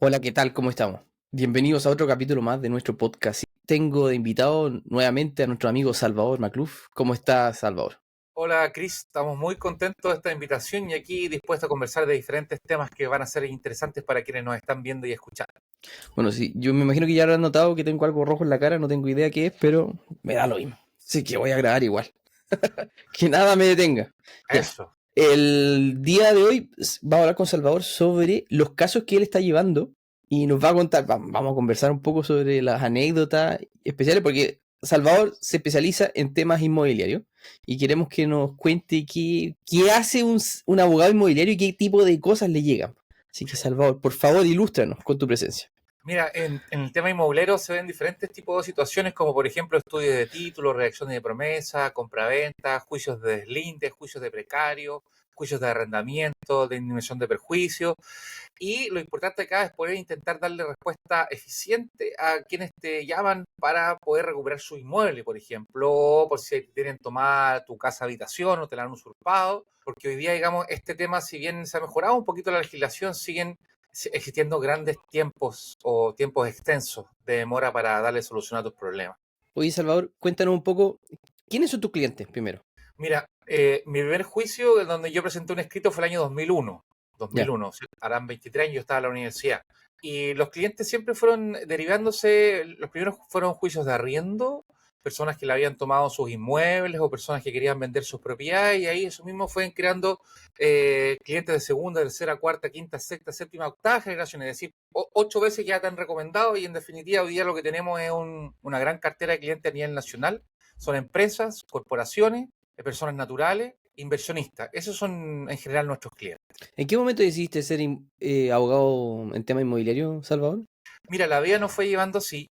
Hola, ¿qué tal? ¿Cómo estamos? Bienvenidos a otro capítulo más de nuestro podcast. Tengo de invitado nuevamente a nuestro amigo Salvador Macluf. ¿Cómo está, Salvador? Hola Cris, estamos muy contentos de esta invitación y aquí dispuestos a conversar de diferentes temas que van a ser interesantes para quienes nos están viendo y escuchando. Bueno, sí, yo me imagino que ya habrán notado que tengo algo rojo en la cara, no tengo idea qué es, pero me da lo mismo. Así que voy a grabar igual. Que nada me detenga. Ya. Eso. El día de hoy vamos a hablar con Salvador sobre los casos que él está llevando y nos va a contar, vamos a conversar un poco sobre las anécdotas especiales porque Salvador se especializa en temas inmobiliarios y queremos que nos cuente qué hace un abogado inmobiliario y qué tipo de cosas le llegan. Así que Salvador, por favor, ilústranos con tu presencia. Mira, en el tema inmobiliario se ven diferentes tipos de situaciones como por ejemplo estudios de título, redacciones de promesa, compraventa, juicios de deslinde, juicios de precario, juicios de arrendamiento, de indemnización de perjuicio. Y lo importante acá es poder intentar darle respuesta eficiente a quienes te llaman para poder recuperar su inmueble, por ejemplo, por si tienen tomada tu casa habitación o te la han usurpado, porque hoy día, digamos, este tema, si bien se ha mejorado un poquito la legislación, siguen existiendo grandes tiempos o tiempos extensos de demora para darle solución a tus problemas. Oye, Salvador, cuéntanos un poco, ¿quiénes son tus clientes primero? Mira, mi primer juicio donde yo presenté un escrito fue el año 2001. Ya. 2001, ¿sí? Harán 23 años, yo estaba en la universidad. Y los clientes siempre fueron derivándose, los primeros fueron juicios de arriendo, personas que le habían tomado sus inmuebles o personas que querían vender sus propiedades, y ahí eso mismo fueron creando clientes de segunda, tercera, cuarta, quinta, sexta, séptima, octava generación, es decir, 8 veces ya te han recomendado y en definitiva hoy día lo que tenemos es una gran cartera de clientes a nivel nacional. Son empresas, corporaciones, de personas naturales, inversionistas. Esos son en general nuestros clientes. ¿En qué momento decidiste ser abogado en tema inmobiliario, Salvador? Mira, la vida nos fue llevando así.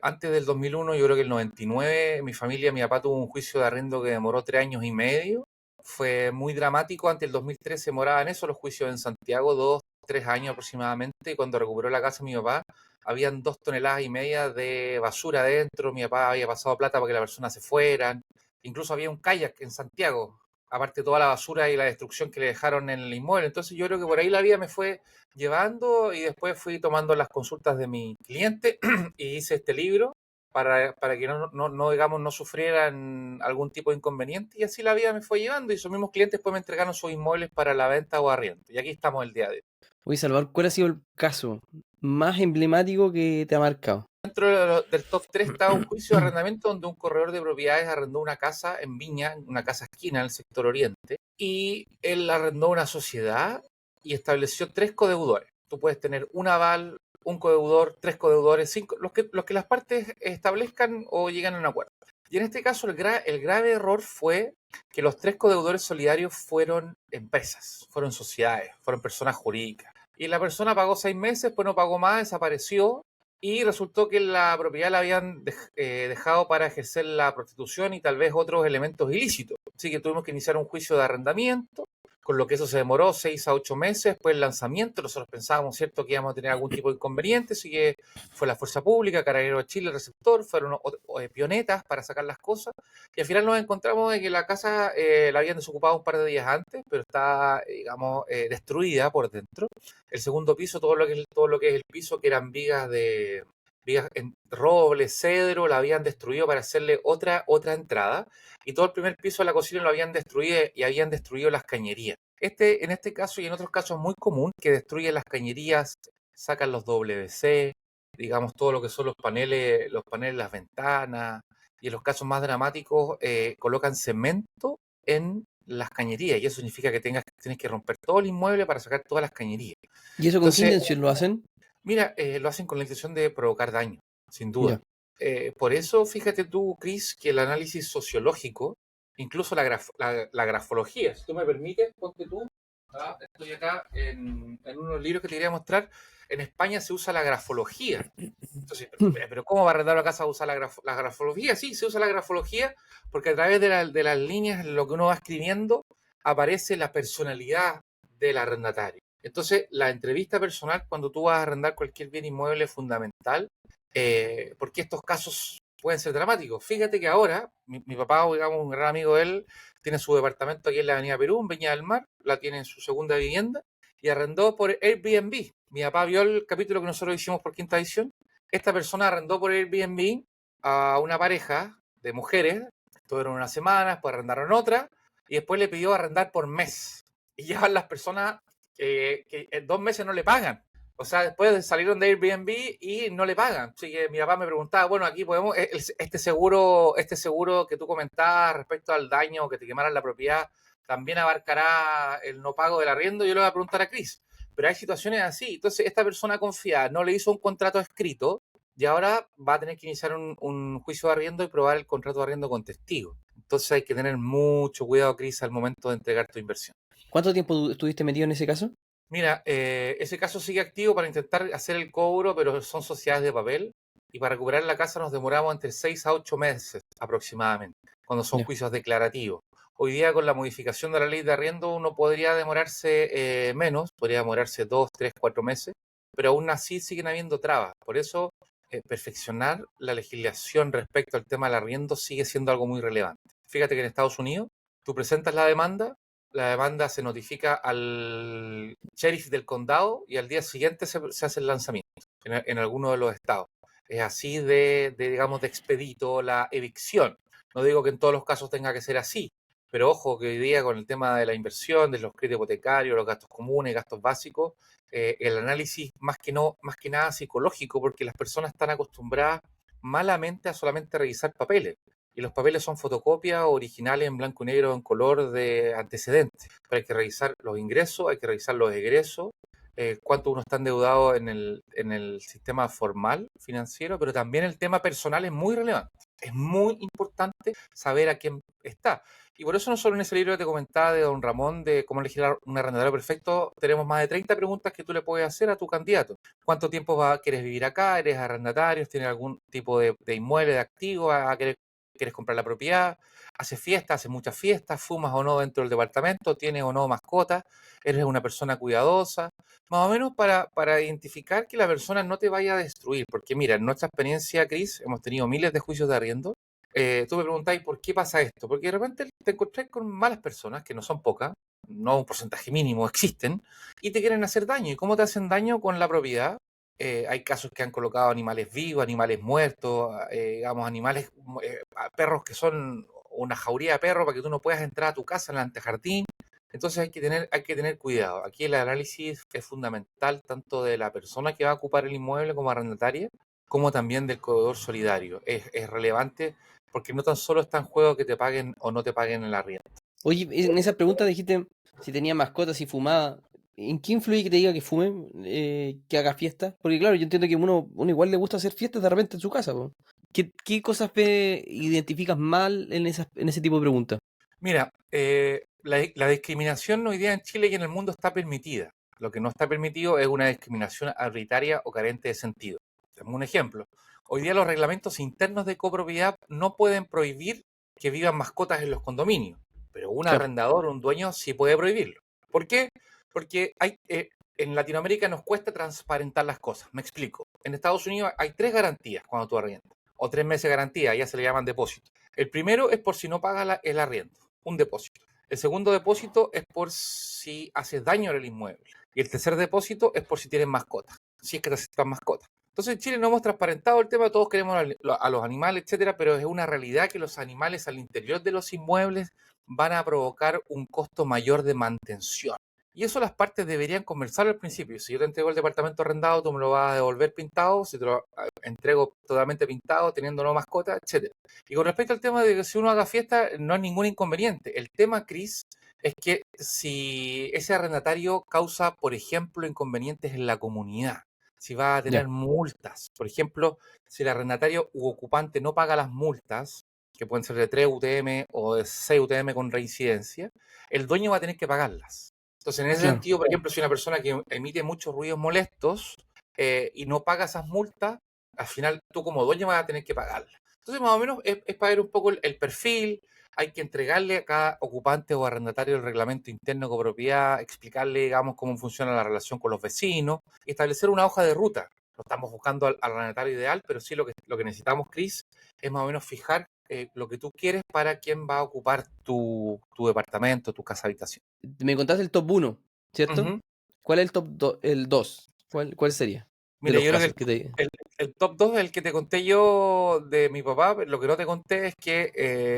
Antes del 2001, yo creo que el 99, mi familia, mi papá tuvo un juicio de arriendo que demoró 3 años y medio. Fue muy dramático. Antes del 2003 se demoraban eso los juicios en Santiago, 2, 3 años aproximadamente. Y cuando recuperó la casa mi papá, habían 2,5 toneladas de basura adentro. Mi papá había pasado plata para que las personas se fueran. Incluso había un kayak en Santiago, aparte de toda la basura y la destrucción que le dejaron en el inmueble. Entonces yo creo que por ahí la vida me fue llevando y después fui tomando las consultas de mi cliente y hice este libro para que no, digamos, no sufrieran algún tipo de inconveniente y así la vida me fue llevando y esos mismos clientes pues me entregaron sus inmuebles para la venta o arriendo. Y aquí estamos el día de hoy. Oye, Salvador, ¿cuál ha sido el caso más emblemático que te ha marcado? Dentro del top 3 estaba un juicio de arrendamiento donde un corredor de propiedades arrendó una casa en Viña, una casa esquina en el sector oriente, y él arrendó una sociedad y estableció 3 codeudores. Tú puedes tener un aval, un codeudor, 3 codeudores, cinco, los que las partes establezcan o lleguen a un acuerdo. Y en este caso el grave error fue que los 3 codeudores solidarios fueron empresas, fueron sociedades, fueron personas jurídicas. Y la persona pagó 6 meses, después no pagó más, desapareció y resultó que la propiedad la habían dejado para ejercer la prostitución y tal vez otros elementos ilícitos. Así que tuvimos que iniciar un juicio de arrendamiento, con lo que eso se demoró 6 a 8 meses. Después el lanzamiento, nosotros pensábamos, ¿cierto?, que íbamos a tener algún tipo de inconveniente, así que fue la Fuerza Pública, Carabineros de Chile, el receptor, fueron pionetas para sacar las cosas. Y al final nos encontramos de que la casa la habían desocupado un par de días antes, pero está, digamos, destruida por dentro. El segundo piso, todo lo que es el piso, que eran vigas en roble, cedro, la habían destruido para hacerle otra entrada. Y todo el primer piso de la cocina lo habían destruido y habían destruido las cañerías. En este caso y en otros casos es muy común que destruyen las cañerías, sacan los WC, digamos todo lo que son los paneles, las ventanas, y en los casos más dramáticos colocan cemento en las cañerías y eso significa que tienes que romper todo el inmueble para sacar todas las cañerías. ¿Y eso con qué Entonces, intención lo hacen? mira, lo hacen con la intención de provocar daño, sin duda. Ya. Por eso, fíjate tú, Chris, que el análisis sociológico, incluso la grafología, si tú me permites, ponte tú, estoy acá en unos libros que te quería mostrar, en España se usa la grafología. Entonces, pero ¿cómo va a arrendar la casa a usar la grafología? Sí, se usa la grafología porque a través de las líneas, lo que uno va escribiendo, aparece la personalidad del arrendatario. Entonces, la entrevista personal, cuando tú vas a arrendar cualquier bien inmueble, es fundamental, porque estos casos pueden ser dramáticos. Fíjate que ahora, mi papá, digamos, un gran amigo de él, tiene su departamento aquí en la Avenida Perú, en Viña del Mar, la tiene en su segunda vivienda, y arrendó por Airbnb. Mi papá vio el capítulo que nosotros hicimos por quinta edición. Esta persona arrendó por Airbnb a una pareja de mujeres. Estuvieron una semana, después arrendaron otra y después le pidió arrendar por mes. Y ya las personas que en 2 meses no le pagan. O sea, después salieron de Airbnb y no le pagan. Así que mi papá me preguntaba, bueno, aquí podemos, este seguro que tú comentabas respecto al daño que te quemaran la propiedad, ¿también abarcará el no pago del arriendo? Yo le voy a preguntar a Chris. Pero hay situaciones así. Entonces, esta persona confiada no le hizo un contrato escrito y ahora va a tener que iniciar un juicio de arriendo y probar el contrato de arriendo con testigos. Entonces, hay que tener mucho cuidado, Chris, al momento de entregar tu inversión. ¿Cuánto tiempo estuviste metido en ese caso? Mira, ese caso sigue activo para intentar hacer el cobro, pero son sociedades de papel. Y para recuperar la casa nos demoramos entre 6 a 8 meses aproximadamente, cuando son Ya. juicios declarativos. Hoy día, con la modificación de la ley de arriendo, uno podría demorarse menos, podría demorarse 2, 3, 4 meses, pero aún así siguen habiendo trabas. Por eso, perfeccionar la legislación respecto al tema del arriendo sigue siendo algo muy relevante. Fíjate que en Estados Unidos, tú presentas la demanda se notifica al sheriff del condado y al día siguiente se hace el lanzamiento en alguno de los estados. Es así digamos, de expedito la evicción. No digo que en todos los casos tenga que ser así, pero ojo que hoy día con el tema de la inversión, de los créditos hipotecarios, los gastos comunes, gastos básicos, el análisis más que nada psicológico, porque las personas están acostumbradas malamente a solamente revisar papeles. Y los papeles son fotocopias originales en blanco y negro, en color de antecedentes. Pero hay que revisar los ingresos, hay que revisar los egresos, cuánto uno está endeudado en el sistema formal financiero, pero también el tema personal es muy relevante. Es muy importante saber a quién está. Y por eso no solo en ese libro que te comentaba de don Ramón de cómo elegir un arrendatario perfecto, tenemos más de 30 preguntas que tú le puedes hacer a tu candidato. ¿Cuánto tiempo quieres vivir acá? ¿Eres arrendatario? ¿Tienes algún tipo de inmueble, de activo? ¿Quieres comprar la propiedad? ¿Haces fiestas? ¿Haces muchas fiestas? ¿Fumas o no dentro del departamento? ¿Tienes o no mascotas? ¿Eres una persona cuidadosa? Más o menos para identificar que la persona no te vaya a destruir. Porque mira, en nuestra experiencia, Cris, hemos tenido miles de juicios de arriendo. Tú me preguntáis por qué pasa esto. Porque de repente te encontrás con malas personas, que no son pocas, no un porcentaje mínimo, existen, y te quieren hacer daño. ¿Y cómo te hacen daño con la propiedad? Hay casos que han colocado animales vivos, animales muertos, digamos, perros que son una jauría de perros para que tú no puedas entrar a tu casa en el antejardín. Entonces hay que tener cuidado. Aquí el análisis es fundamental tanto de la persona que va a ocupar el inmueble como arrendataria, como también del corredor solidario. Es relevante porque no tan solo está en juego que te paguen o no te paguen el arriendo. Oye, en esa pregunta dijiste si tenía mascotas, si fumaba. ¿En qué influye que te diga que fume, que haga fiestas? Porque claro, yo entiendo que uno igual le gusta hacer fiestas de repente en su casa, po. ¿Qué cosas identificas mal en ese tipo de preguntas? Mira, la discriminación hoy día en Chile y en el mundo está permitida. Lo que no está permitido es una discriminación arbitraria o carente de sentido. Tenemos un ejemplo. Hoy día los reglamentos internos de copropiedad no pueden prohibir que vivan mascotas en los condominios, pero un Claro, arrendador, un dueño, sí puede prohibirlo. ¿Por qué? Porque en Latinoamérica nos cuesta transparentar las cosas. Me explico. En Estados Unidos hay 3 garantías cuando tú arriendas, o 3 meses de garantía, ya se le llaman depósitos. El primero es por si no pagas el arriendo, un depósito. El segundo depósito es por si haces daño en el inmueble. Y el tercer depósito es por si tienes mascotas, si es que te aceptan mascotas. Entonces en Chile no hemos transparentado el tema, todos queremos a los animales, etcétera, pero es una realidad que los animales al interior de los inmuebles van a provocar un costo mayor de mantención. Y eso las partes deberían conversar al principio. Si yo te entrego el departamento arrendado, tú me lo vas a devolver pintado, si te lo entrego totalmente pintado, teniendo no mascota, etcétera. Y con respecto al tema de que si uno haga fiesta, no hay ningún inconveniente. El tema, Cris, es que si ese arrendatario causa, por ejemplo, inconvenientes en la comunidad, si va a ya, tener multas, por ejemplo, si el arrendatario u ocupante no paga las multas, que pueden ser de 3 UTM o de 6 UTM con reincidencia, el dueño va a tener que pagarlas. Entonces, en ese claro. sentido, por ejemplo, si una persona que emite muchos ruidos molestos y no paga esas multas, al final tú como dueño vas a tener que pagarlas. Entonces, más o menos es para ver un poco el perfil. Hay que entregarle a cada ocupante o arrendatario el reglamento interno de copropiedad, explicarle, digamos, cómo funciona la relación con los vecinos y establecer una hoja de ruta. No estamos buscando al arrendatario ideal, pero sí lo que necesitamos, Cris, es más o menos fijar lo que tú quieres para quién va a ocupar tu departamento, tu casa habitación. Me contaste el top uno, ¿cierto? Ujú. ¿Cuál es el top el 2? ¿Cuál sería? De Mira, los yo creo que casos que te... el top 2 el que te conté yo de mi papá, lo que no te conté es que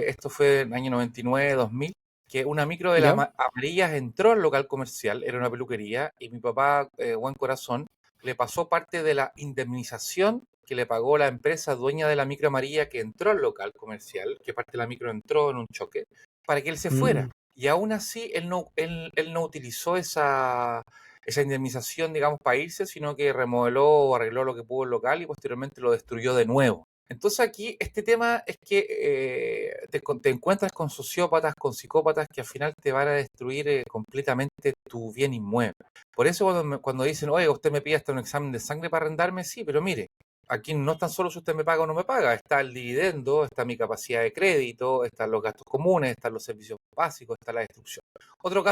esto fue en el año 99, 2000, que una micro de las ¿Ya? amarillas entró al local comercial, era una peluquería, y mi papá, buen corazón, le pasó parte de la indemnización que le pagó la empresa dueña de la micro amarilla que entró al local comercial, que parte de la micro entró en un choque, para que él se fuera. Mm. Y aún así, él no utilizó esa indemnización, digamos, para irse, sino que remodeló o arregló lo que pudo el local y posteriormente lo destruyó de nuevo. Entonces aquí este tema es que te encuentras con sociópatas, con psicópatas que al final te van a destruir completamente tu bien inmueble. Por eso cuando dicen, oye, usted me pide hasta un examen de sangre para arrendarme, sí, pero mire, aquí no es tan solo si usted me paga o no me paga, está el dividendo, está mi capacidad de crédito, están los gastos comunes, están los servicios básicos, está la destrucción. Otro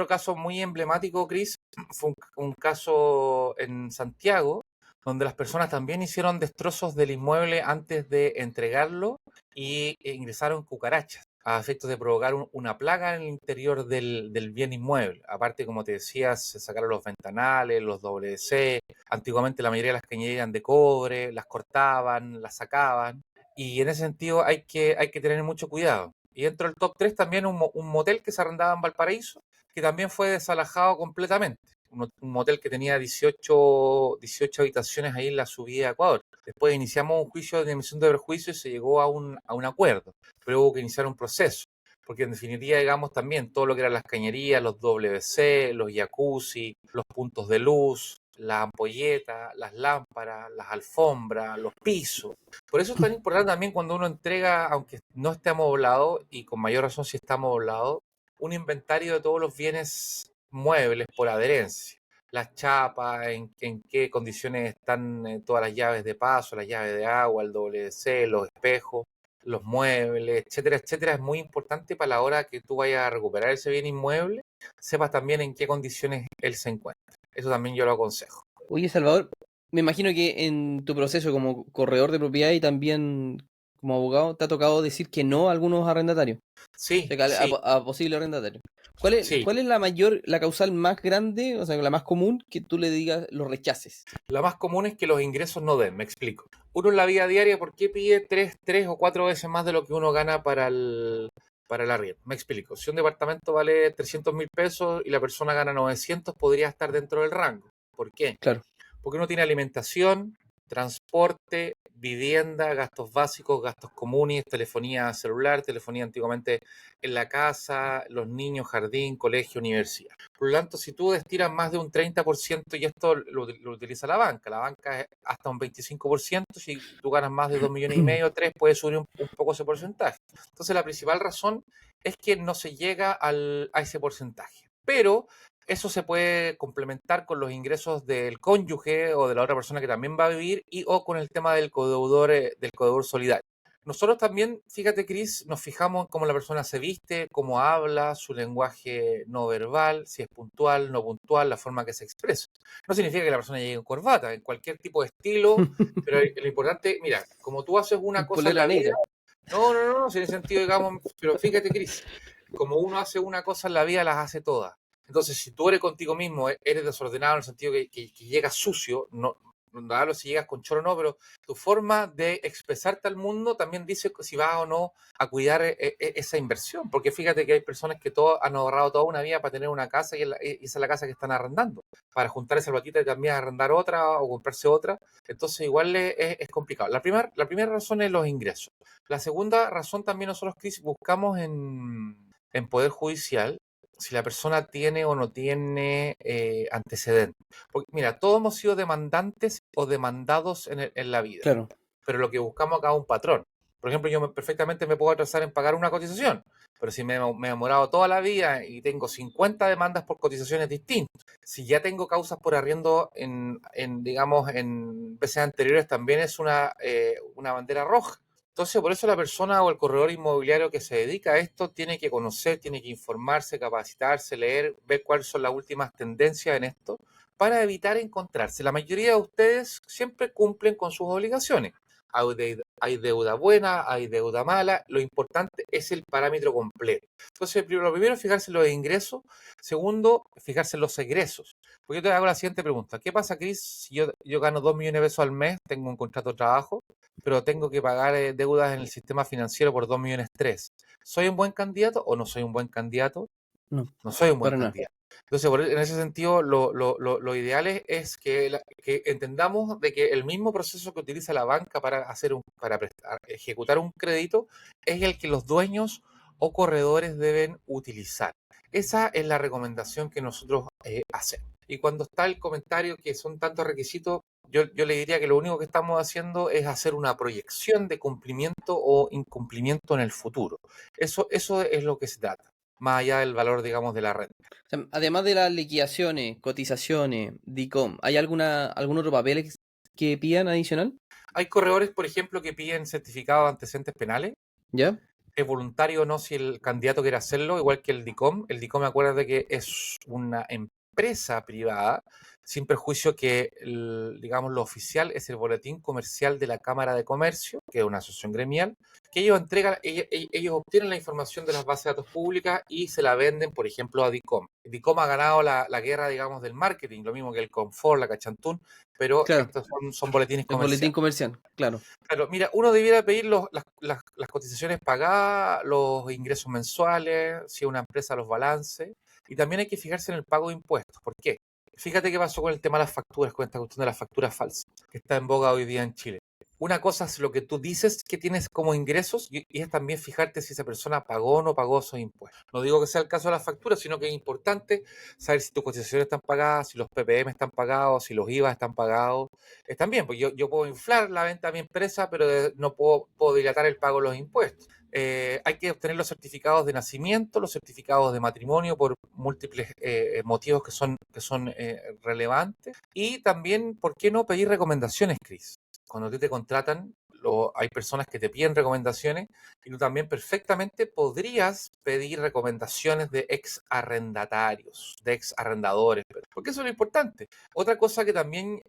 caso muy emblemático, Chris, fue un caso en Santiago, donde las personas también hicieron destrozos del inmueble antes de entregarlo y ingresaron cucarachas a efectos de provocar una plaga en el interior del bien inmueble. Aparte, como te decía, se sacaron los ventanales, los WC. Antiguamente la mayoría de las cañerías eran de cobre, las cortaban, las sacaban. Y en ese sentido hay que tener mucho cuidado. Y dentro del top 3 también un motel que se arrendaba en Valparaíso, que también fue desalojado completamente. Un motel que tenía 18 habitaciones ahí en la subida a Ecuador. Después iniciamos un juicio de emisión de perjuicio y se llegó a un acuerdo, pero hubo que iniciar un proceso, porque en definitiva, digamos, también todo lo que eran las cañerías, los WC, los jacuzzi, los puntos de luz, las ampolletas, las lámparas, las alfombras, los pisos. Por eso es tan importante también cuando uno entrega, aunque no esté amoblado, y con mayor razón si está amoblado, un inventario de todos los bienes muebles por adherencia. Las chapas, en qué condiciones están todas las llaves de paso, las llaves de agua, el WC, los espejos, los muebles, etcétera, etcétera. Es muy importante para la hora que tú vayas a recuperar ese bien inmueble, sepas también en qué condiciones él se encuentra. Eso también yo lo aconsejo. Oye, Salvador, me imagino que en tu proceso como corredor de propiedad y también como abogado te ha tocado decir que no a algunos arrendatarios, o Sí, sea, que sí, a posibles arrendatarios. sí. ¿Cuál es la causal más grande, o sea, la más común que tú le digas los rechaces? La más común es que los ingresos no den, me explico. Uno en la vida diaria, ¿por qué pide tres o cuatro veces más de lo que uno gana para el arriendo? Me explico. Si un departamento vale 300.000 pesos y la persona gana 900, podría estar dentro del rango. ¿Por qué? Claro. Porque uno tiene alimentación, transporte, vivienda, gastos básicos, gastos comunes, telefonía celular, telefonía antiguamente en la casa, los niños, jardín, colegio, universidad. Por lo tanto, si tú destinas más de un 30%, y esto lo utiliza la banca es hasta un 25%, si tú ganas más de 2,5 millones, 3, puedes subir un poco ese porcentaje. Entonces, la principal razón es que no se llega a ese porcentaje. Pero eso se puede complementar con los ingresos del cónyuge o de la otra persona que también va a vivir y o con el tema del codeudor solidario. Nosotros también, fíjate, Cris, nos fijamos en cómo la persona se viste, cómo habla, su lenguaje no verbal, si es puntual, no puntual, la forma que se expresa. No significa que la persona llegue en corbata, en cualquier tipo de estilo, pero lo importante, mira, como tú haces una cosa en Polera la vida, negra. no, en ese sentido, digamos, pero fíjate, Cris, como uno hace una cosa en la vida, las hace todas. Entonces, si tú eres contigo mismo, eres desordenado en el sentido que llegas sucio, no hablo si llegas con choro o no, pero tu forma de expresarte al mundo también dice si vas o no a cuidar esa inversión. Porque fíjate que hay personas que han ahorrado toda una vida para tener una casa y esa es la casa que están arrendando, para juntar esa platita y también arrendar otra o comprarse otra. Entonces, igual es complicado. La primera razón es los ingresos. La segunda razón también nosotros, Chris, buscamos en Poder Judicial si la persona tiene o no tiene antecedentes. Porque, mira, todos hemos sido demandantes o demandados en la vida, Claro. pero lo que buscamos acá es un patrón. Por ejemplo, perfectamente me puedo atrasar en pagar una cotización, pero si me he demorado toda la vida y tengo 50 demandas por cotizaciones distintas, si ya tengo causas por arriendo digamos, en veces anteriores, también es una bandera roja. Entonces, por eso la persona o el corredor inmobiliario que se dedica a esto tiene que conocer, tiene que informarse, capacitarse, leer, ver cuáles son las últimas tendencias en esto para evitar encontrarse. La mayoría de ustedes siempre cumplen con sus obligaciones. hay deuda buena, hay deuda mala, lo importante es el parámetro completo. Entonces, lo primero es fijarse en los ingresos, segundo, fijarse en los egresos. Porque yo te hago la siguiente pregunta, ¿qué pasa, Cris, si yo gano 2 millones de pesos al mes, tengo un contrato de trabajo, pero tengo que pagar deudas en el sistema financiero por 2 millones 3? ¿Soy un buen candidato o no soy un buen candidato? No, No soy un buen para nada. candidato. Entonces, en ese sentido, lo ideal es que entendamos de que el mismo proceso que utiliza la banca para ejecutar un crédito es el que los dueños o corredores deben utilizar. Esa es la recomendación que nosotros hacemos. Y cuando está el comentario que son tantos requisitos, yo le diría que lo único que estamos haciendo es hacer una proyección de cumplimiento o incumplimiento en el futuro. Eso es lo que se trata, más allá del valor, digamos, de la renta. O sea, además de las liquidaciones, cotizaciones, DICOM, ¿hay algún otro papel que pidan adicional? Hay corredores, por ejemplo, que piden certificado de antecedentes penales. ¿Ya? Es voluntario o no si el candidato quiere hacerlo, igual que el DICOM. El DICOM, acuérdate que es una empresa privada, sin perjuicio que, digamos, lo oficial es el boletín comercial de la Cámara de Comercio, que es una asociación gremial, que ellos entregan, ellos obtienen la información de las bases de datos públicas y se la venden, por ejemplo, a DICOM. DICOM ha ganado la guerra, digamos, del marketing, lo mismo que el Confort, la Cachantún, pero Claro, estos son boletines el boletín comerciales. comercial, claro. Claro, mira, uno debiera pedir las cotizaciones pagadas, los ingresos mensuales, si es una empresa, los balances, y también hay que fijarse en el pago de impuestos. ¿Por qué? Fíjate qué pasó con el tema de las facturas, con esta cuestión de las facturas falsas, que está en boga hoy día en Chile. Una cosa es lo que tú dices que tienes como ingresos y es también fijarte si esa persona pagó o no pagó esos impuestos. No digo que sea el caso de las facturas, sino que es importante saber si tus cotizaciones están pagadas, si los PPM están pagados, si los IVA están pagados. Están bien, pues yo puedo inflar la venta de mi empresa, pero no puedo dilatar el pago de los impuestos. Hay que obtener los certificados de nacimiento, los certificados de matrimonio por múltiples motivos que son relevantes. Y también, ¿por qué no pedir recomendaciones, Cris? Cuando te contratan, hay personas que te piden recomendaciones y tú también perfectamente podrías pedir recomendaciones de ex arrendatarios, de ex arrendadores, porque eso es lo importante. Otra cosa que también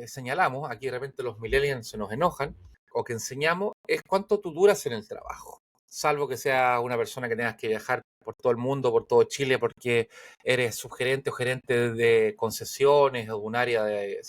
señalamos, aquí de repente los millennials se nos enojan, o que enseñamos, es cuánto tú duras en el trabajo. Salvo que sea una persona que tengas que viajar por todo el mundo, por todo Chile, porque eres subgerente o gerente de concesiones o de un área que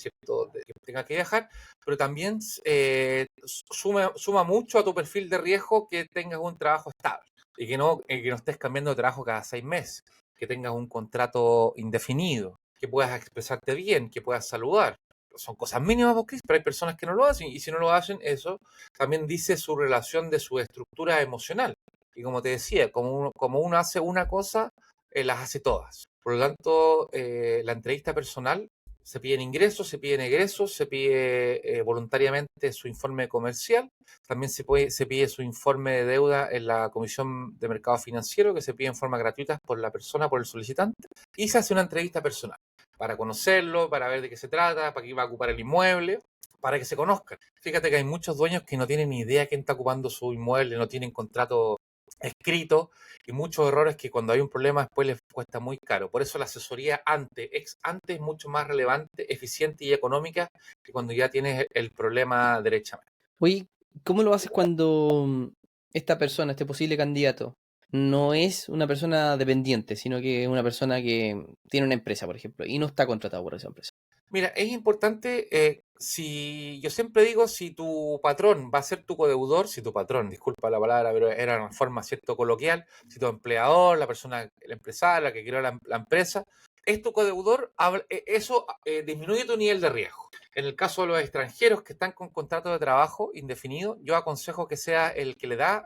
tengas que viajar, pero también suma mucho a tu perfil de riesgo que tengas un trabajo estable y que no estés cambiando de trabajo cada 6 meses, que tengas un contrato indefinido, que puedas expresarte bien, que puedas saludar. Son cosas mínimas, Chris, pero hay personas que no lo hacen y si no lo hacen, eso también dice su relación de su estructura emocional. Y como te decía, como uno hace una cosa, las hace todas. Por lo tanto, la entrevista personal se piden ingresos, se piden egresos, se pide voluntariamente su informe comercial, también se pide su informe de deuda en la Comisión de Mercado Financiero, que se pide en forma gratuita por la persona, por el solicitante, y se hace una entrevista personal para conocerlo, para ver de qué se trata, para qué va a ocupar el inmueble, para que se conozcan. Fíjate que hay muchos dueños que no tienen ni idea quién está ocupando su inmueble, no tienen contrato escrito y muchos errores que cuando hay un problema después les cuesta muy caro. Por eso la asesoría ex ante es mucho más relevante, eficiente y económica que cuando ya tienes el problema derechamente. Oye, ¿cómo lo haces cuando esta persona, este posible candidato, no es una persona dependiente, sino que es una persona que tiene una empresa, por ejemplo, y no está contratado por esa empresa? Mira, es importante, si yo siempre digo, si tu patrón va a ser tu codeudor, si tu patrón, disculpa la palabra, pero era una forma cierto coloquial, si tu empleador, la persona, el empresario, la que creó la empresa, es tu codeudor, eso disminuye tu nivel de riesgo. En el caso de los extranjeros que están con contrato de trabajo indefinido, yo aconsejo que sea el que le da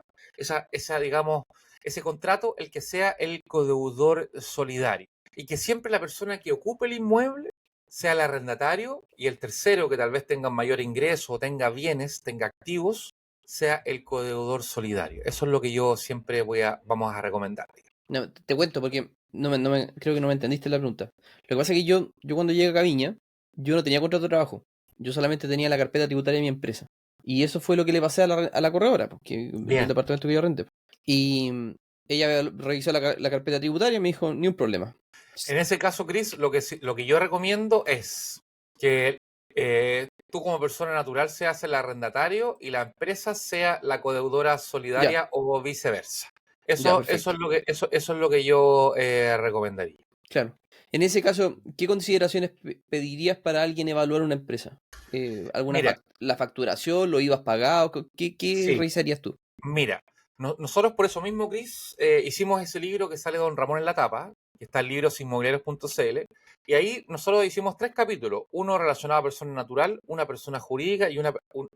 digamos, ese contrato, el que sea el codeudor solidario. Y que siempre la persona que ocupe el inmueble sea el arrendatario y el tercero que tal vez tenga mayor ingreso o tenga bienes, tenga activos, sea el codeudor solidario. Eso es lo que yo siempre vamos a recomendar. No, te cuento porque creo que no me entendiste la pregunta. Lo que pasa es que yo cuando llegué a Caviña, yo no tenía contrato de trabajo. Yo solamente tenía la carpeta tributaria de mi empresa. Y eso fue lo que le pasé a la corredora, porque del Bien. departamento que yo renté. Y ella revisó la carpeta tributaria y me dijo, ni un problema. En ese caso, Chris, lo que yo recomiendo es que tú como persona natural seas el arrendatario y la empresa sea la codeudora Ya, solidaria o viceversa. ya, Eso perfecto. es lo que yo recomendaría. Claro. En ese caso, ¿qué consideraciones pedirías para alguien evaluar una empresa? Mira, ¿La facturación, los IVAs pagados? ¿Qué sí, revisarías tú? mira, nosotros por eso mismo, Chris, hicimos ese libro que sale Don Ramón en la tapa, que está en librosinmobiliarios.cl, y ahí nosotros hicimos 3 capítulos, uno relacionado a persona natural, una persona jurídica y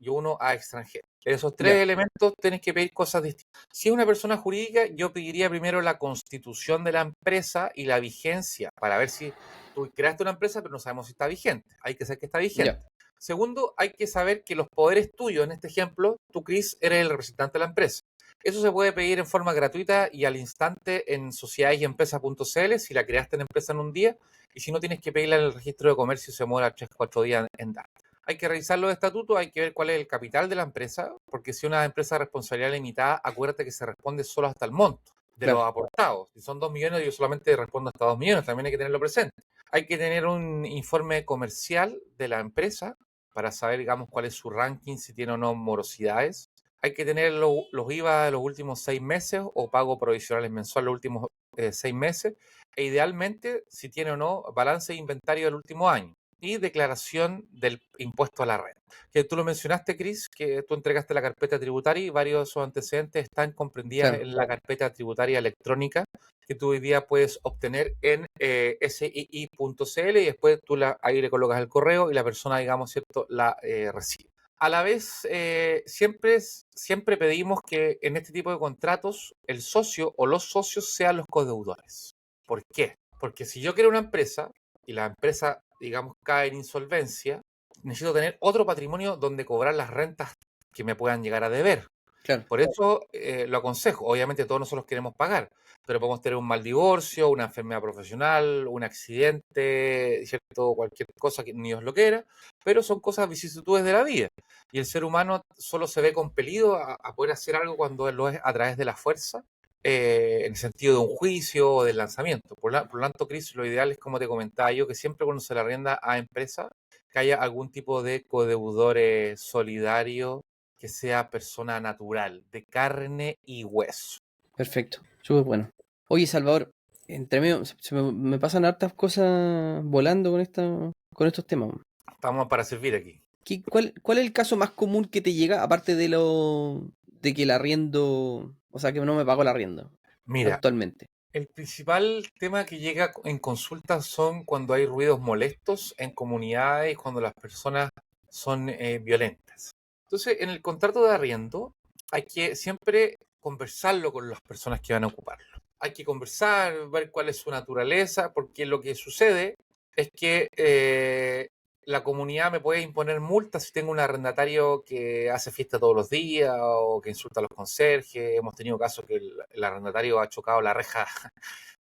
uno a extranjero. Esos tres Ya, elementos tienes que pedir cosas distintas. Si es una persona jurídica, yo pediría primero la constitución de la empresa y la vigencia, para ver si tú creaste una empresa, pero no sabemos si está vigente. Hay que saber que está vigente. ya, Segundo, hay que saber que los poderes tuyos, en este ejemplo, tú, Chris, eres el representante de la empresa. Eso se puede pedir en forma gratuita y al instante en sociedadesempresa.cl si la creaste en empresa en un día, y si no, tienes que pedirla en el registro de comercio y se demora 3 o 4 días en dar. Hay que revisar los estatutos, hay que ver cuál es el capital de la empresa, porque si una empresa de responsabilidad limitada, acuérdate que se responde solo hasta el monto de los claro, aportados. Si son 2 millones, yo solamente respondo hasta 2 millones, también hay que tenerlo presente. Hay que tener un informe comercial de la empresa para saber, digamos, cuál es su ranking, si tiene o no morosidades. Hay que tener los IVA de los últimos 6 meses o pago provisionales mensual los últimos 6 meses. E idealmente, si tiene o no balance de inventario del último año y declaración del impuesto a la renta. Que tú lo mencionaste, Chris, que tú entregaste la carpeta tributaria y varios de esos antecedentes están comprendidas claro. en la carpeta tributaria electrónica que tú hoy día puedes obtener en sii.cl y después tú ahí le colocas el correo y la persona, digamos, ¿cierto?, la recibe. A la vez, siempre pedimos que en este tipo de contratos el socio o los socios sean los codeudores. ¿Por qué? Porque si yo quiero una empresa y la empresa, digamos, cae en insolvencia, necesito tener otro patrimonio donde cobrar las rentas que me puedan llegar a deber. Claro, Por eso lo aconsejo. Obviamente todos nosotros queremos pagar, pero podemos tener un mal divorcio, una enfermedad profesional, un accidente, ¿cierto? Cualquier cosa que ni Dios lo quiera, pero son cosas, vicisitudes de la vida. Y el ser humano solo se ve compelido a poder hacer algo cuando lo es a través de la fuerza, en el sentido de un juicio o del lanzamiento. Por lo tanto, Cris, lo ideal es, como te comentaba yo, que siempre cuando se le arrienda a empresa, que haya algún tipo de codeudor solidario que sea persona natural, de carne y hueso. perfecto. Súper bueno. Oye, Salvador, entre medio, me pasan hartas cosas volando con estos temas. Estamos para servir aquí. ¿Cuál es el caso más común que te llega, aparte de que el arriendo, o sea, que no me pago el arriendo Mira, actualmente? el principal tema que llega en consulta son cuando hay ruidos molestos en comunidades, cuando las personas son violentas. Entonces, en el contrato de arriendo hay que siempre conversarlo con las personas que van a ocuparlo. Hay que conversar, ver cuál es su naturaleza, porque lo que sucede es que la comunidad me puede imponer multas si tengo un arrendatario que hace fiesta todos los días o que insulta a los conserjes. Hemos tenido casos que el arrendatario ha chocado la reja,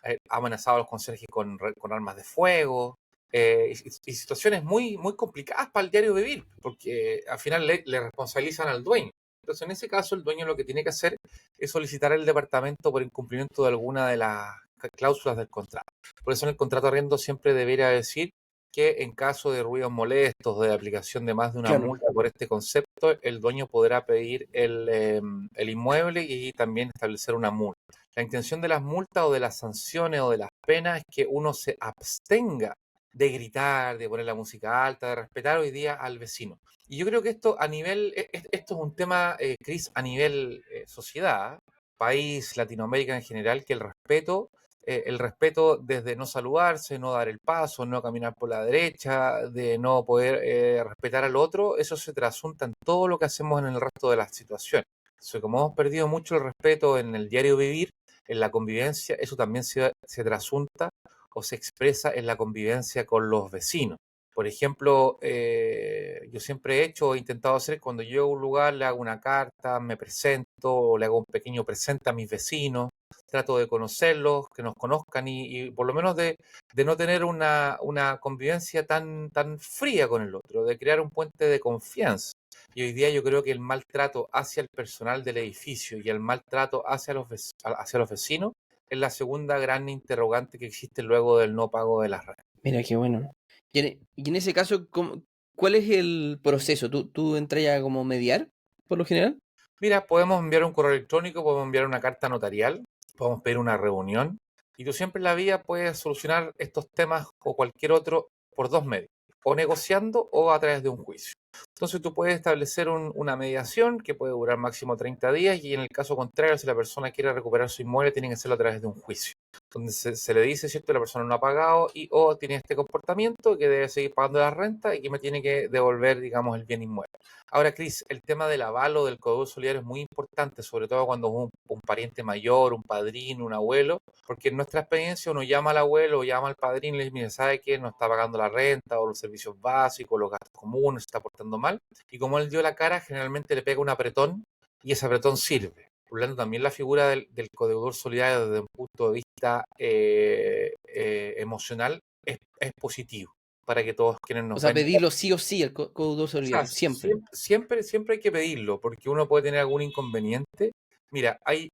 ha amenazado a los conserjes con armas de fuego. Y situaciones muy, muy complicadas para el diario vivir, porque al final le responsabilizan al dueño. Entonces, en ese caso, el dueño lo que tiene que hacer es solicitar al departamento por incumplimiento de alguna de las cláusulas del contrato. Por eso en el contrato de arriendo siempre debería decir que en caso de ruidos molestos o de aplicación de más de una Claro, multa por este concepto, el dueño podrá pedir el inmueble y también establecer una multa. La intención de las multas o de las sanciones o de las penas es que uno se abstenga de gritar, de poner la música alta, de respetar hoy día al vecino. Y yo creo que esto a nivel, esto es un tema, Cris, a nivel sociedad, país, Latinoamérica en general, que el respeto desde no saludarse, no dar el paso, no caminar por la derecha, de no poder respetar al otro, eso se trasunta en todo lo que hacemos en el resto de las situaciones. Entonces, como hemos perdido mucho el respeto en el diario vivir, en la convivencia, eso también se trasunta o se expresa en la convivencia con los vecinos. Por ejemplo, yo siempre he hecho, he intentado hacer, cuando llego a un lugar, le hago una carta, me presento, o le hago un pequeño presente a mis vecinos, trato de conocerlos, que nos conozcan y por lo menos de no tener una convivencia tan fría con el otro, de crear un puente de confianza. Y hoy día yo creo que el maltrato hacia el personal del edificio y el maltrato hacia los vecinos es la segunda gran interrogante que existe luego del no pago de las rentas. mira qué bueno. Y en ese caso, ¿Cuál es el proceso? ¿Tú entras ya como mediar, por lo general? Mira, podemos enviar un correo electrónico, podemos enviar una carta notarial, podemos pedir una reunión y tú siempre en la vida puedes solucionar estos temas o cualquier otro por dos medios, o negociando o a través de un juicio. Entonces tú puedes establecer una mediación que puede durar máximo 30 días y en el caso contrario, si la persona quiere recuperar su inmueble, tiene que hacerlo a través de un juicio. Donde se le dice, ¿cierto? La persona no ha pagado y o tiene este comportamiento que debe seguir pagando la renta y que me tiene que devolver, digamos, el bien inmueble. Ahora, Cris, el tema del avalo del codeudor solidario es muy importante, sobre todo cuando es un pariente mayor, un padrino, un abuelo, porque en nuestra experiencia uno llama al abuelo o llama al padrino y le dice, mire, ¿sabe qué? No está pagando la renta o los servicios básicos, los gastos comunes, se está portando mal. Y como él dio la cara, generalmente le pega un apretón y ese apretón sirve. Por lo tanto, también la figura del codeudor solidario desde un punto de vista emocional es positivo para que todos quienes O nos sea, ven. pedirlo sí o sí, el codeudor O sea, solidario, siempre. siempre hay que pedirlo, porque uno puede tener algún inconveniente. Mira, hay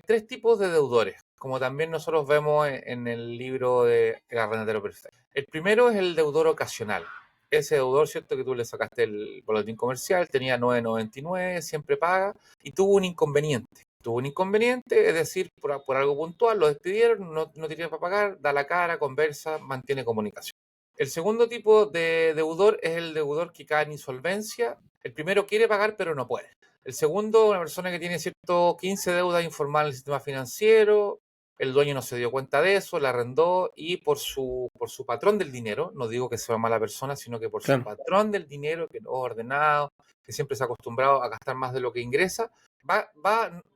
tres tipos de deudores, como también nosotros vemos en el libro de El Arrendatario Perfecto. El primero es el deudor ocasional. Ese deudor, ¿cierto? Que tú le sacaste el boletín comercial, tenía 9,99, siempre paga, y tuvo un inconveniente. Tuvo un inconveniente, es decir, por algo puntual, lo despidieron, no tenía para pagar, da la cara, conversa, mantiene comunicación. El segundo tipo de deudor es el deudor que cae en insolvencia. El primero quiere pagar pero no puede. El segundo, una persona que tiene cierto 15 deudas informales en el sistema financiero, el dueño no se dio cuenta de eso, la arrendó y por su patrón del dinero, no digo que sea mala persona, sino que por su Claro. patrón del dinero, que no es ordenado, que siempre se ha acostumbrado a gastar más de lo que ingresa, va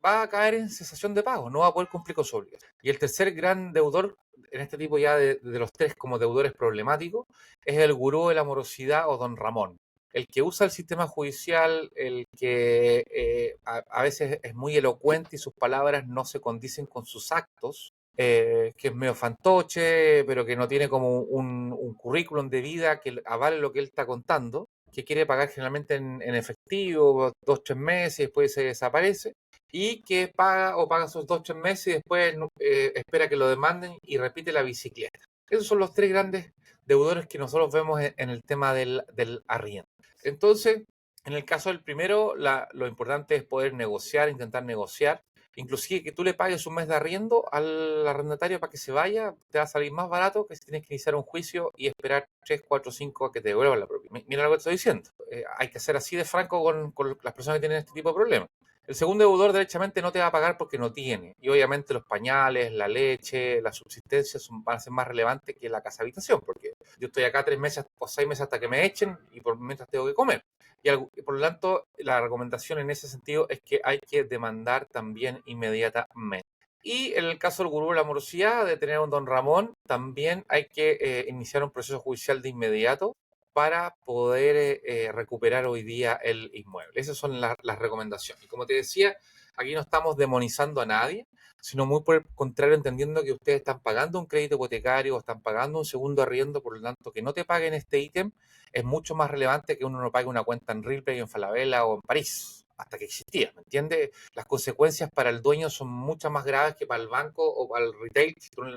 a caer en cesación de pago, no va a poder cumplir con su obligación. Y el tercer gran deudor en este tipo ya de los tres como deudores problemáticos, es el gurú de la morosidad o don Ramón. El que usa el sistema judicial, el que a veces es muy elocuente y sus palabras no se condicen con sus actos, que es medio fantoche, pero que no tiene como un currículum de vida que avale lo que él está contando, que quiere pagar generalmente en efectivo, 2, 3 meses, y después se desaparece y que paga esos 2, 3 meses y después espera que lo demanden y repite la bicicleta. Esos son los tres grandes deudores que nosotros vemos en el tema del arriendo. Entonces, en el caso del primero, lo importante es poder negociar, intentar negociar. Inclusive que tú le pagues un mes de arriendo al arrendatario para que se vaya, te va a salir más barato que si tienes que iniciar un juicio y esperar 3, 4, 5 a que te devuelvan la propiedad. Mira lo que estoy diciendo. Hay que ser así de franco con las personas que tienen este tipo de problemas. El segundo deudor derechamente no te va a pagar porque no tiene. Y obviamente los pañales, la leche, la subsistencia van a ser más relevantes que la casa habitación, porque yo estoy acá 3 meses o 6 meses hasta que me echen y por mientras tengo que comer. Y por lo tanto, la recomendación en ese sentido es que hay que demandar también inmediatamente. Y en el caso del gurú de la morosidad, de tener a un don Ramón, también hay que iniciar un proceso judicial de inmediato para poder recuperar hoy día el inmueble. Esas son las recomendaciones. Y como te decía, aquí no estamos demonizando a nadie, sino muy por el contrario, entendiendo que ustedes están pagando un crédito hipotecario o están pagando un segundo arriendo, por lo tanto, que no te paguen este ítem es mucho más relevante que uno no pague una cuenta en Ripley, en Falabella o en París, hasta que existía, ¿me entiendes? Las consecuencias para el dueño son muchas más graves que para el banco o para el retail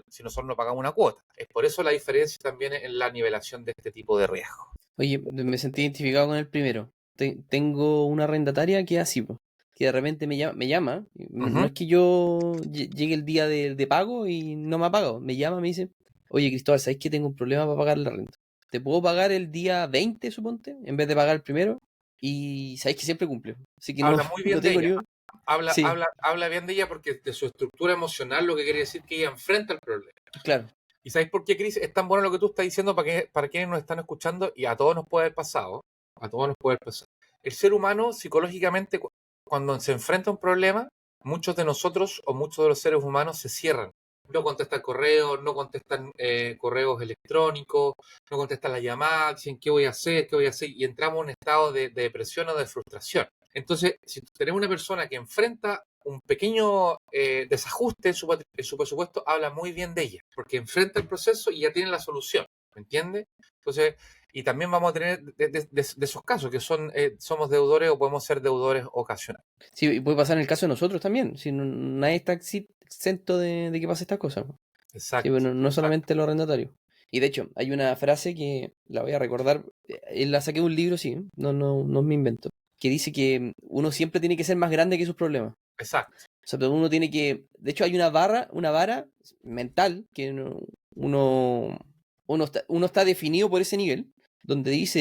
si nosotros no pagamos una cuota. Es por eso la diferencia también en la nivelación de este tipo de riesgo. Oye, me sentí identificado con el primero. Tengo una arrendataria que es así, po, que de repente me llama. No Ujú. es que yo llegue el día de pago y no me ha pagado. Me llama, me dice, oye Cristóbal, ¿sabes que tengo un problema para pagar la renta? ¿Te puedo pagar el día 20, suponte, en vez de pagar el primero? Y sabes que siempre cumple. Así que no, Habla muy no bien de tengo ni ella. un... Habla, Sí, habla, habla bien de ella porque de su estructura emocional, lo que quiere decir que ella enfrenta el problema. claro, ¿Y sabéis por qué, Cris? Es tan bueno lo que tú estás diciendo para quienes nos están escuchando y a todos nos puede haber pasado. A todos nos puede haber pasado. El ser humano, psicológicamente, cuando se enfrenta a un problema, muchos de nosotros o muchos de los seres humanos se cierran. No contestan correos, no contestan correos electrónicos, no contestan las llamadas, dicen qué voy a hacer, qué voy a hacer, y entramos en un estado de depresión o de frustración. Entonces, si tenemos una persona que enfrenta un pequeño desajuste en su presupuesto, habla muy bien de ella, porque enfrenta el proceso y ya tiene la solución, ¿me entiendes? Entonces, y también vamos a tener de esos casos que somos deudores o podemos ser deudores ocasionales. sí, y puede pasar en el caso de nosotros también. Si nadie está exento de que pase estas cosas. Sí, Exacto, bueno, no exacto. solamente los arrendatarios. Y de hecho, hay una frase que la voy a recordar, la saqué de un libro, sí, no me invento, que dice que uno siempre tiene que ser más grande que sus problemas. Exacto. O sea, pero uno tiene que, de hecho hay una vara mental que uno está definido por ese nivel, donde dice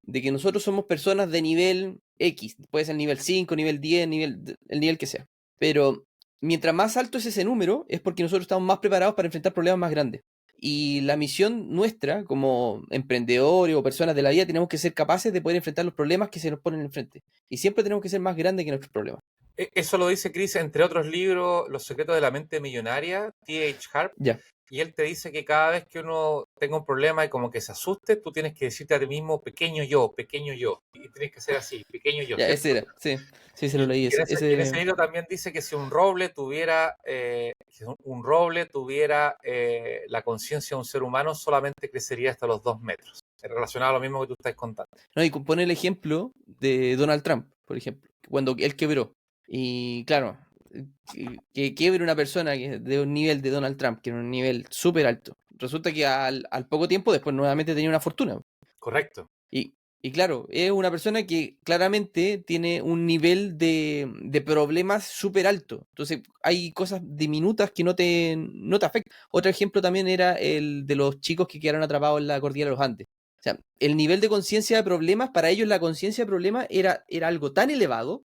de que nosotros somos personas de nivel X, puede ser nivel 5, nivel 10, el nivel que sea. Pero mientras más alto es ese número, es porque nosotros estamos más preparados para enfrentar problemas más grandes. Y la misión nuestra, como emprendedores o personas de la vida, tenemos que ser capaces de poder enfrentar los problemas que se nos ponen enfrente. Y siempre tenemos que ser más grandes que nuestros problemas. Eso lo dice Chris, entre otros libros, Los secretos de la mente millonaria, T.H. Harp, Ya. y él te dice que cada vez que uno tenga un problema y como que se asuste, tú tienes que decirte a ti mismo, pequeño yo, y tienes que ser así, pequeño yo, Ya, ese ¿cierto? era, sí, sí, se lo leí, Y en ese libro también dice que si un roble tuviera la conciencia de un ser humano, solamente crecería hasta los 2 metros. Es relacionado a lo mismo que tú estás contando. No, y pone el ejemplo de Donald Trump, por ejemplo, cuando él quebró. Y claro, que quiebre una persona de un nivel de Donald Trump, que era un nivel súper alto. Resulta que al poco tiempo después nuevamente tenía una fortuna. Correcto. Y claro, es una persona que claramente tiene un nivel de problemas súper alto. Entonces, hay cosas diminutas que no te afectan. Otro ejemplo también era el de los chicos que quedaron atrapados en la cordillera de los Andes. O sea, el nivel de conciencia de problemas, para ellos la conciencia de problemas era algo tan elevado,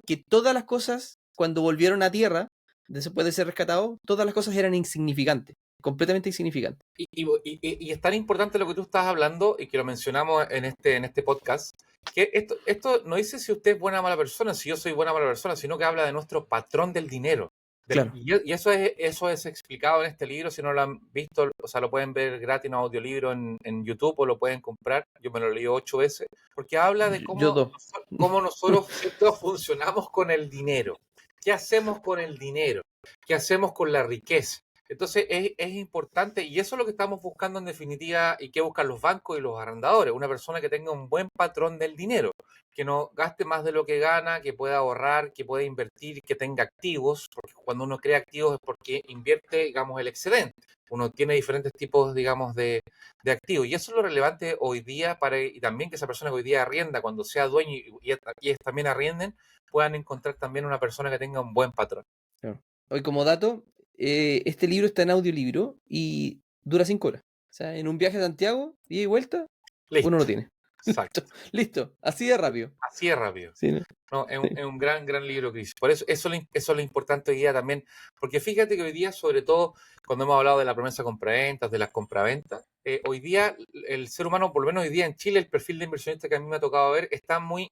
que todas las cosas, cuando volvieron a tierra, después de ser rescatados, todas las cosas eran insignificantes, completamente insignificantes. Y es tan importante lo que tú estás hablando y que lo mencionamos en este podcast, que esto no dice si usted es buena o mala persona, si yo soy buena o mala persona, sino que habla de nuestro patrón del dinero. Claro, Y eso es explicado en este libro, si no lo han visto, o sea, lo pueden ver gratis en audiolibro en YouTube o lo pueden comprar. Yo me lo leí 8 veces, porque habla de yo dos. cómo nosotros, ¿cierto?, funcionamos con el dinero. ¿Qué hacemos con el dinero? ¿Qué hacemos con la riqueza? Entonces es importante y eso es lo que estamos buscando en definitiva y que buscan los bancos y los arrendadores, una persona que tenga un buen patrón del dinero, que no gaste más de lo que gana, que pueda ahorrar, que pueda invertir, que tenga activos, porque cuando uno crea activos es porque invierte, digamos, el excedente. Uno tiene diferentes tipos, digamos, de activos y eso es lo relevante hoy día y también que esa persona que hoy día arrienda, cuando sea dueño y ellos también arrienden, puedan encontrar también una persona que tenga un buen patrón. Claro. Hoy, como dato, este libro está en audiolibro y dura 5 horas. O sea, en un viaje a Santiago, ida y vuelta, uno lo Listo, tiene. exacto. Listo, así de rápido. Así es rápido. Sí, ¿no? No, Sí. es un gran, gran libro, Cris. Por eso es lo importante hoy día también, porque fíjate que hoy día, sobre todo, cuando hemos hablado de la promesa compraventas, de las compraventas, hoy día el ser humano, por lo menos hoy día en Chile, el perfil de inversionista que a mí me ha tocado ver, está muy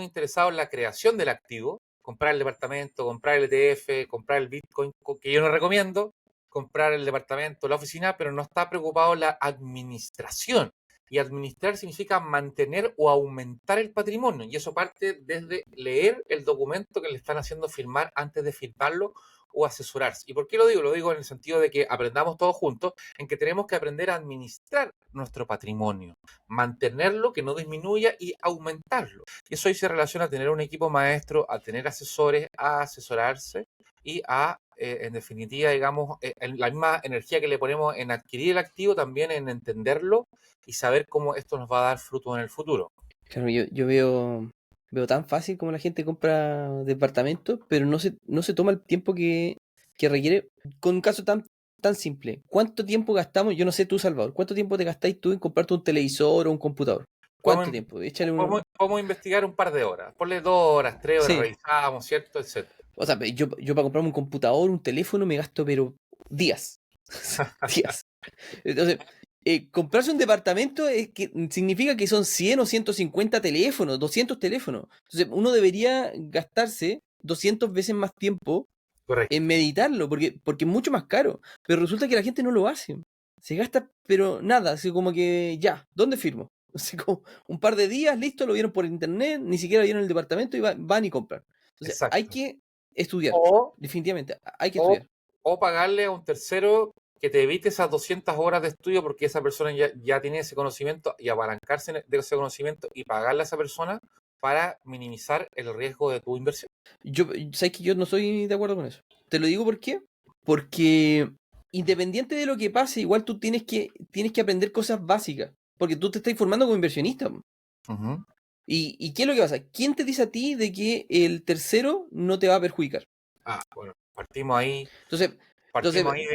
interesado en la creación del activo, comprar el departamento, comprar el ETF, comprar el Bitcoin, que yo no recomiendo, comprar el departamento, la oficina, pero no está preocupado en la administración. Y administrar significa mantener o aumentar el patrimonio. Y eso parte desde leer el documento que le están haciendo firmar antes de firmarlo o asesorarse. ¿Y por qué lo digo? Lo digo en el sentido de que aprendamos todos juntos en que tenemos que aprender a administrar nuestro patrimonio, mantenerlo, que no disminuya y aumentarlo. Y eso ahí se relaciona a tener un equipo maestro, a tener asesores, a asesorarse y en definitiva, digamos, en la misma energía que le ponemos en adquirir el activo, también en entenderlo y saber cómo esto nos va a dar fruto en el futuro. Claro, yo veo tan fácil como la gente compra departamentos, pero no se toma el tiempo que requiere. Con un caso tan simple, ¿cuánto tiempo gastamos? Yo no sé tú, Salvador, ¿cuánto tiempo te gastáis tú en comprarte un televisor o un computador? ¿Cuánto Podemos, tiempo? Échale un... podemos investigar un par de horas, ponle 2 horas, 3 horas, Sí, revisamos, ¿cierto? Etcétera. o sea, yo para comprarme un computador, un teléfono, me gasto, pero días. Días. Entonces, comprarse un departamento significa que son 100 o 150 teléfonos, 200 teléfonos. Entonces, uno debería gastarse 200 veces más tiempo en Correcto. meditarlo, porque es mucho más caro. Pero resulta que la gente no lo hace. Se gasta, pero nada, así como que ya, ¿dónde firmo? Así como un par de días, listo, lo vieron por internet, ni siquiera vieron el departamento y van y compran. Entonces, hay Exacto. que estudiar, O, definitivamente, hay que o, estudiar. o pagarle a un tercero que te evite esas 200 horas de estudio porque esa persona ya tiene ese conocimiento y apalancarse de ese conocimiento y pagarle a esa persona para minimizar el riesgo de tu inversión. Sabes que yo no estoy de acuerdo con eso. Te lo digo por qué. Porque independiente de lo que pase, igual tú tienes que aprender cosas básicas, porque tú te estás formando como inversionista. Ujú. ¿Y qué es lo que pasa? ¿Quién te dice a ti de que el tercero no te va a perjudicar? Bueno, partimos ahí, Entonces, partimos ahí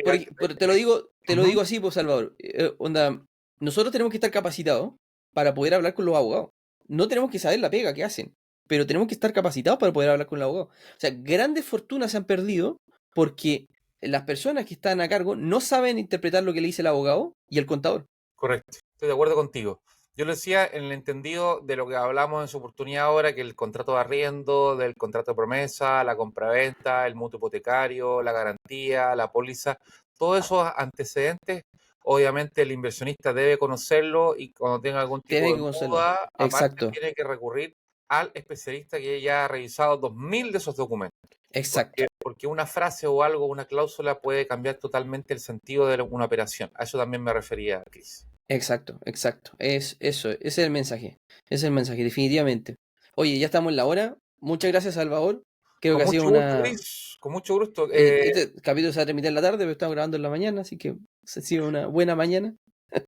te lo Ujú. digo así, pues Salvador. Onda, nosotros tenemos que estar capacitados para poder hablar con los abogados. No tenemos que saber la pega que hacen, pero tenemos que estar capacitados para poder hablar con los abogados. O sea, grandes fortunas se han perdido porque las personas que están a cargo no saben interpretar lo que le dice el abogado y el contador. Correcto, estoy de acuerdo contigo. Yo lo decía en el entendido de lo que hablamos en su oportunidad ahora, que el contrato de arriendo, del contrato de promesa, la compraventa, el mutuo hipotecario, la garantía, la póliza, todos esos antecedentes, obviamente el inversionista debe conocerlo y cuando tenga algún Tienen tipo que de conocerlo. duda, aparte Exacto, tiene que recurrir al especialista que ya ha revisado 2000 de esos documentos. exacto. Porque una frase o algo, una cláusula puede cambiar totalmente el sentido de una operación. A eso también me refería, Cris. Exacto, exacto. Es eso, ese es el mensaje. Ese es el mensaje, definitivamente. Oye, ya estamos en la hora. Muchas gracias, Salvador. Creo Con que ha sido mucho gusto, una. Cris. Con mucho gusto. Este capítulo se va a transmitir en la tarde, pero estamos grabando en la mañana, así que ha sido una buena mañana.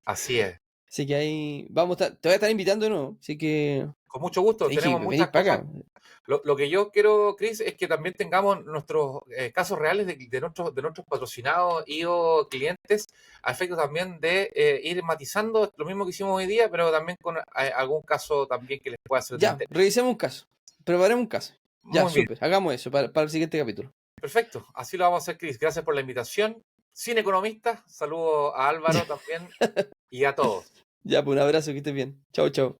Así es. Así que ahí vamos te voy a estar invitando, ¿no? Así que Con mucho gusto. hay que Tenemos venir muchas para cosas. acá. Lo que yo quiero, Cris, es que también tengamos nuestros casos reales de nuestros patrocinados y o clientes, a efecto también de ir matizando lo mismo que hicimos hoy día, pero también con algún caso también que les pueda ser de Ya, interés. revisemos un caso. Preparemos un caso. Ya, Muy bien. súper. Hagamos eso para el siguiente capítulo. Perfecto, así lo vamos a hacer, Cris. Gracias por la invitación. Sin economista, saludo a Álvaro también y a todos. Ya, pues un abrazo, que estés bien. Chao, chao.